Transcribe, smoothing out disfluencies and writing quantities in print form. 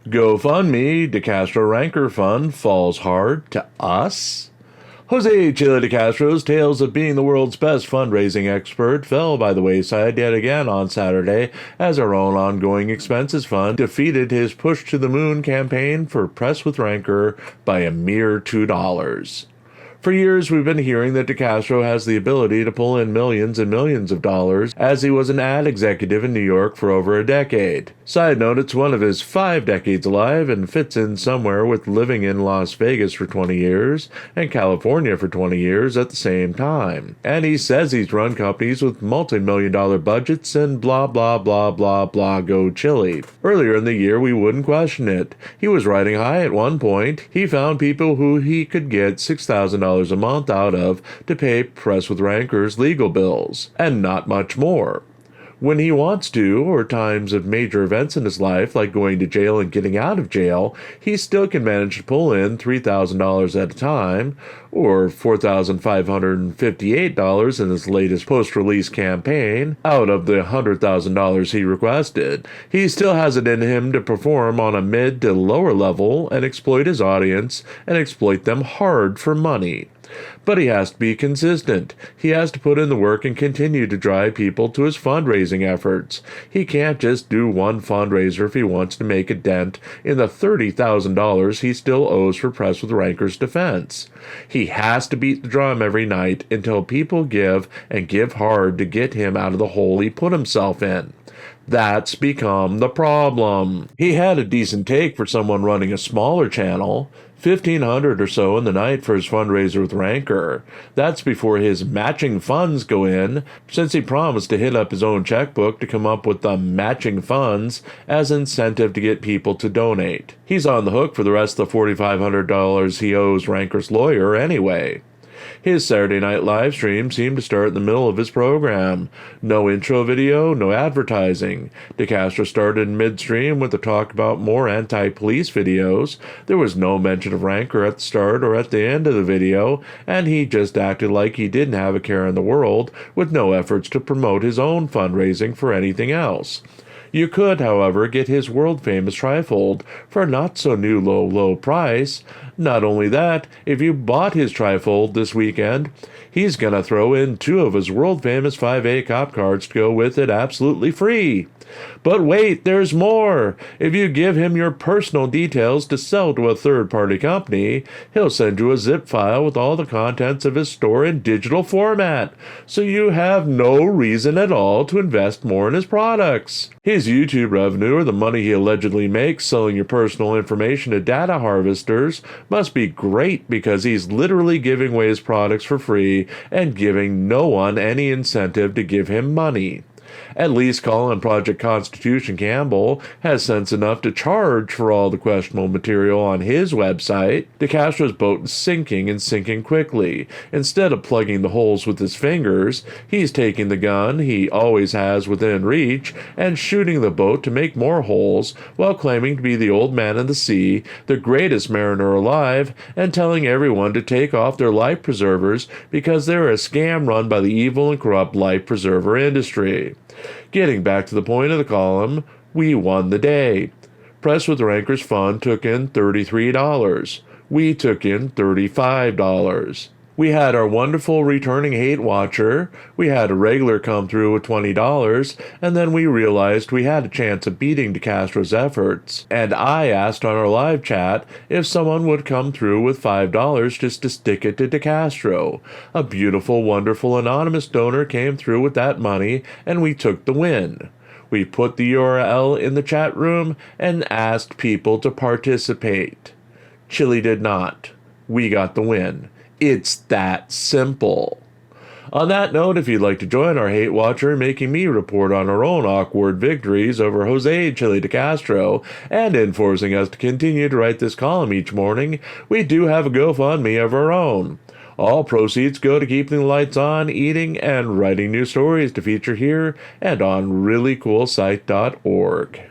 GoFundMe, DeCastro Rancor Fund falls hard to us? Jose Chille DeCastro's tales of being the world's best fundraising expert fell by the wayside yet again on Saturday as our own ongoing expenses fund defeated his Push to the Moon campaign for Press with Rancor by a mere $2. For years, we've been hearing that DeCastro has the ability to pull in millions and millions of dollars, as he was an ad executive in New York for over a decade. Side note, it's one of his 5 decades alive and fits in somewhere with living in Las Vegas for 20 years and California for 20 years at the same time. And he says he's run companies with multi-million-dollar budgets and blah blah blah blah blah go Chille. Earlier in the year, we wouldn't question it. He was riding high at one point. He found people who he could get $6,000 a month out of to pay Press with Rancor's legal bills, and not much more. When he wants to, or times of major events in his life, like going to jail and getting out of jail, he still can manage to pull in $3,000 at a time, or $4,558 in his latest post-release campaign, out of the $100,000 he requested. He still has it in him to perform on a mid to lower level and exploit his audience and exploit them hard for money. But he has to be consistent. He has to put in the work and continue to drive people to his fundraising efforts. He can't just do one fundraiser if he wants to make a dent in the $30,000 he still owes for Press with Rancor's defense. He has to beat the drum every night until people give and give hard to get him out of the hole he put himself in. That's become the problem. He had a decent take for someone running a smaller channel, $1,500 or so in the night for his fundraiser with Rancor. That's before his matching funds go in, since he promised to hit up his own checkbook to come up with the matching funds as incentive to get people to donate. He's on the hook for the rest of the $4,500 he owes Rancor's lawyer anyway. His Saturday night live stream seemed to start in the middle of his program. No intro video, no advertising. DeCastro started in midstream with a talk about more anti-police videos. There was no mention of Rancor at the start or at the end of the video, and he just acted like he didn't have a care in the world, with no efforts to promote his own fundraising for anything else. You could, however, get his world-famous trifold for a not-so-new low price. Not only that, if you bought his trifold this weekend, he's gonna throw in 2 of his world-famous 5A cop cards to go with it absolutely free. But wait, there's more! If you give him your personal details to sell to a third-party company, he'll send you a zip file with all the contents of his store in digital format, so you have no reason at all to invest more in his products. His YouTube revenue, or the money he allegedly makes selling your personal information to data harvesters, must be great because he's literally giving away his products for free and giving no one any incentive to give him money. At least Colin Project Constitution Campbell has sense enough to charge for all the questionable material on his website. DeCastro's boat is sinking and sinking quickly. Instead of plugging the holes with his fingers, he's taking the gun he always has within reach and shooting the boat to make more holes while claiming to be the old man in the sea, the greatest mariner alive, and telling everyone to take off their life preservers because they're a scam run by the evil and corrupt life preserver industry. Getting back to the point of the column, we won the day. Press with Rancor's fund took in $33. We took in $35. We had our wonderful returning hate watcher, we had a regular come through with $20, and then we realized we had a chance of beating DeCastro's efforts. And I asked on our live chat if someone would come through with $5 just to stick it to DeCastro. A beautiful, wonderful anonymous donor came through with that money, and we took the win. We put the URL in the chat room and asked people to participate. Chille did not. We got the win. It's that simple. On that note, if you'd like to join our hate watcher making me report on our own awkward victories over Jose Chille DeCastro and enforcing us to continue to write this column each morning, we do have a GoFundMe of our own. All proceeds go to keeping the lights on, eating, and writing new stories to feature here and on ReallyCoolSite.org.